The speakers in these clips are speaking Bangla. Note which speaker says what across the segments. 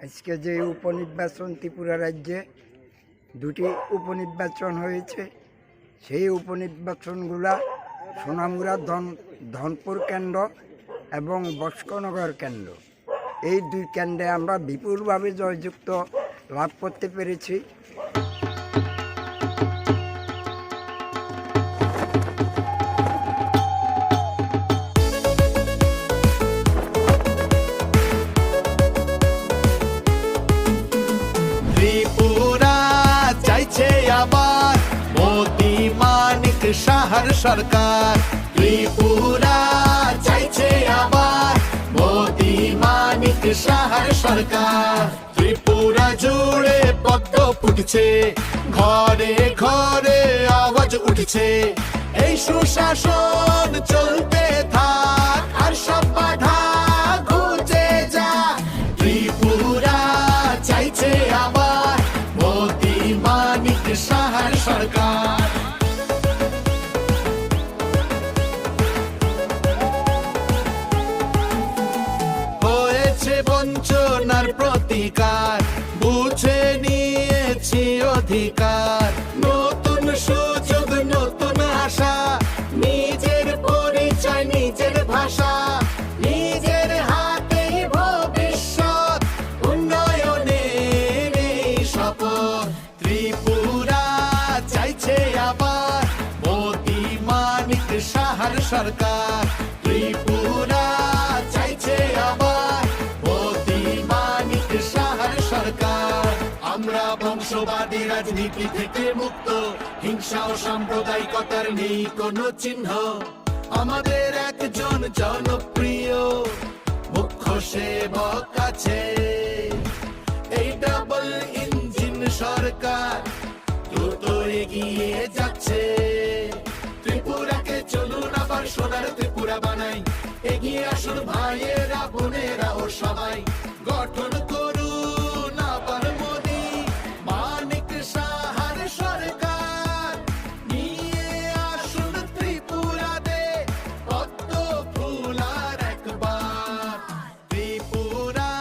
Speaker 1: আজকে যে উপনির্বাচন ত্রিপুরা রাজ্যে দুটি উপনির্বাচন হয়েছে, সেই উপনির্বাচনগুলা সোনামুড়া ধনপুর কেন্দ্র এবং বস্কনগর কেন্দ্র, এই দুই কেন্দ্রে আমরা বিপুলভাবে জয়যুক্ত লাভ করতে পেরেছি।
Speaker 2: শাহর সরকার ত্রিপুরা চাইছে আবার মোদি মানিক শাহর সরকার। ত্রিপুরা জুড়ে পদ্ম ফুটছে, ঘরে ঘরে আওয়াজ উঠছে, এই সুশাসন চলতে থাক আর সব বাধা ঘুচে যা। ত্রিপুরা চাইছে আবার মোদি মানিক শাহর সরকার। বঞ্চনার প্রতিকার বুঝে নিয়েছি অধিকার, নতুন সুযোগ নতুন আশা, নিজের পরিচয় নিজের ভাষা, নিজের হাতেই ভবিষ্যৎ, উন্নয়নের এই শপথ। ত্রিপুরা চাইছে আবার মোদি মানিক শাহর সরকার। ত্রিপুরা চাইছে আবার আমরা বংশবাদী রাজনীতি থেকে মুক্ত, হিংসা ও সাম্প্রদায়িকতার নেই কোনো চিহ্ন। আমাদের একজন জনপ্রিয় মুখ্য সেবক আছে, এই ডাবল ইঞ্জিন সরকার দ্রুত এগিয়ে যাচ্ছে। ত্রিপুরাকে চলুন আবার সোনার ত্রিপুরা বানাই, এগিয়ে আসুন ভাইয়েরা বোনেরা ও সবাই, গঠন করুন আবার মোদি মানিক শাহর সরকার। নিয়ে আসুন ত্রিপুরাতে পদ্ম ফুলার একবার। ত্রিপুরা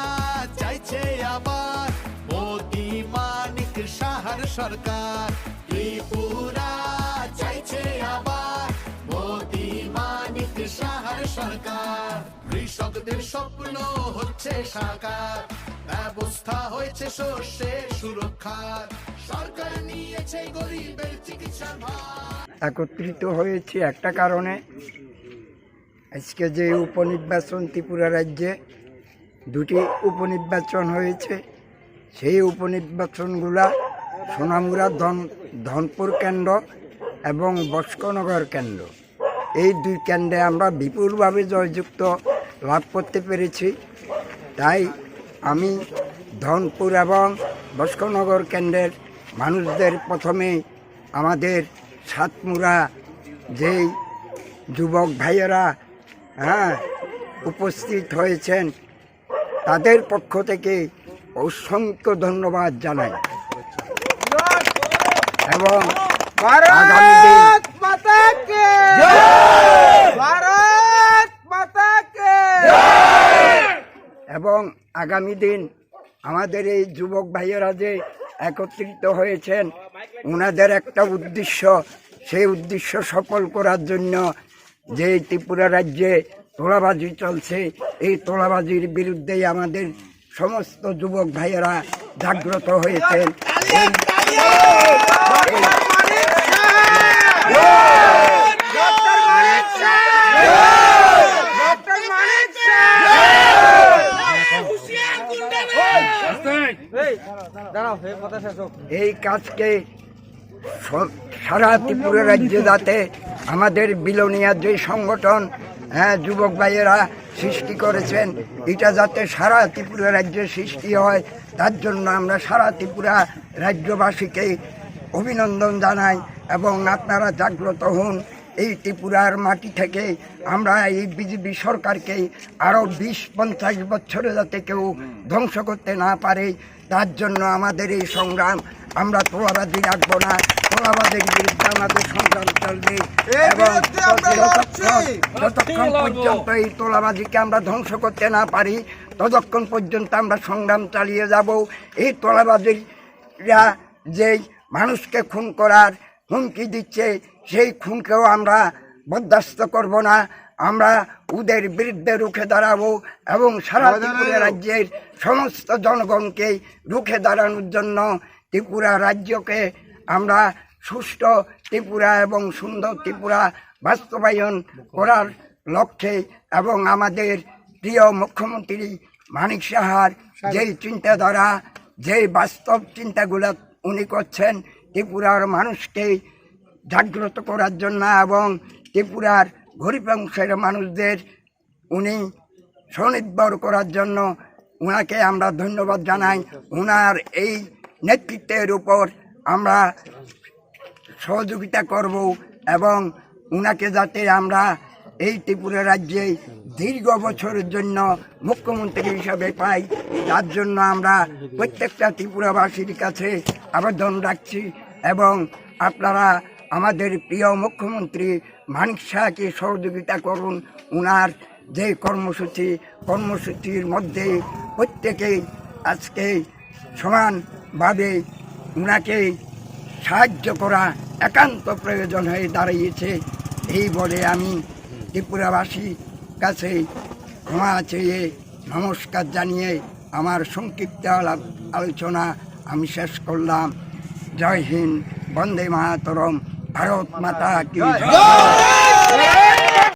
Speaker 2: চাইছে আবার মোদি মানিক শাহর সরকার। ত্রিপুরা চাইছে আবার মোদি মানিক শাহর সরকার। কৃষকদের স্বপ্ন হচ্ছে সাকার, ব্যবস্থা হয়েছে শস্যের সুরক্ষার, সরকার নিয়েছে গরিবের চিকিৎসার ভার।
Speaker 1: একত্রিত হয়েছি একটা কারণে, আজকে যে উপনির্বাচন ত্রিপুরা রাজ্যে দুটি উপনির্বাচন হয়েছে, সেই উপনির্বাচনগুলা সোনামুড়া ধনপুর কেন্দ্র এবং বস্কনগর কেন্দ্র, এই দুই কেন্দ্রে আমরা বিপুলভাবে জয়যুক্ত লাভ করতে পেরেছি। তাই আমি ধনপুর এবং বস্কনগর কেন্দ্রের মানুষদের প্রথমে আমাদের সাতমুড়া যেই যুবক ভাইয়েরা উপস্থিত হয়েছেন, তাদের পক্ষ থেকে অসংখ্য ধন্যবাদ জানাই এবং আগামী দিন আমাদের এই যুবক ভাইয়েরা যে একত্রিত হয়েছেন, ওনাদের একটা উদ্দেশ্য, সেই উদ্দেশ্য সফল করার জন্য যে ত্রিপুরা রাজ্যে তোলাবাজি চলছে, এই তোলাবাজির বিরুদ্ধেই আমাদের সমস্ত যুবক ভাইয়েরা জাগ্রত হয়েছেন। এই কাজকে সারা ত্রিপুরা রাজ্যে যাতে আমাদের বিলোনিয়ার যে সংগঠন যুবক ভাইয়েরা সৃষ্টি করেছেন, এটা যাতে সারা ত্রিপুরা রাজ্যে সৃষ্টি হয়, তার জন্য আমরা সারা ত্রিপুরা রাজ্যবাসীকে অভিনন্দন জানাই এবং আপনারা জাগ্রত হন। এই ত্রিপুরার মাটি থেকে আমরা এই বিজেপি সরকারকে আরও 20-50 বছরে যাতে কেউ ধ্বংস করতে না পারে, তার জন্য আমাদের এই সংগ্রাম। আমরা তোলাবাজি রাখবো না, তোলাবাজির বিরুদ্ধে আমাদের সংগ্রাম চলবে এবং যতক্ষণ পর্যন্ত এই তোলাবাজিকে আমরা ধ্বংস করতে না পারি, ততক্ষণ পর্যন্ত আমরা সংগ্রাম চালিয়ে যাব। এই তোলাবাজিরা যেই মানুষকে খুন করার হুমকি দিচ্ছে, সেই খুনকেও আমরা বরদাস্ত করব না। আমরা ওদের বিরুদ্ধে রুখে দাঁড়াবো এবং সারা ত্রিপুরা রাজ্যের সমস্ত জনগণকে রুখে দাঁড়ানোর জন্য ত্রিপুরা রাজ্যকে আমরা সুষ্ঠু ত্রিপুরা এবং সুন্দর ত্রিপুরা বাস্তবায়ন করার লক্ষ্যে এবং আমাদের প্রিয় মুখ্যমন্ত্রী মানিক সাহার যেই চিন্তাধারা, যেই বাস্তব চিন্তাগুলো উনি করছেন ত্রিপুরার মানুষকে জাগ্রত করার জন্য এবং ত্রিপুরার গরিব অংশের মানুষদের উনি স্বনির্ভর করার জন্য ওনাকে আমরা ধন্যবাদ জানাই। ওনার এই নেতৃত্বের উপর আমরা সহযোগিতা করব এবং ওনাকে যাতে আমরা এই ত্রিপুরা রাজ্যে দীর্ঘ বছরের জন্য মুখ্যমন্ত্রী হিসাবে পাই, তার জন্য আমরা প্রত্যেকটা ত্রিপুরাবাসীর কাছে আবেদন রাখছি। এবং আপনারা আমাদের প্রিয় মুখ্যমন্ত্রী মানিক শাহকে সহযোগিতা করুন। ওনার যে কর্মসূচির মধ্যে প্রত্যেকেই আজকে সমানভাবে ওনাকে সাহায্য করা একান্ত প্রয়োজন হয়ে দাঁড়িয়েছে। এই বলে আমি ত্রিপুরাবাসীর কাছে ক্ষমা চেয়ে নমস্কার জানিয়ে আমার সংক্ষিপ্ত আলোচনা আমি শেষ করলাম। জয় হিন্দ, বন্দে মাতরম, ভারত মাতা কি জয়।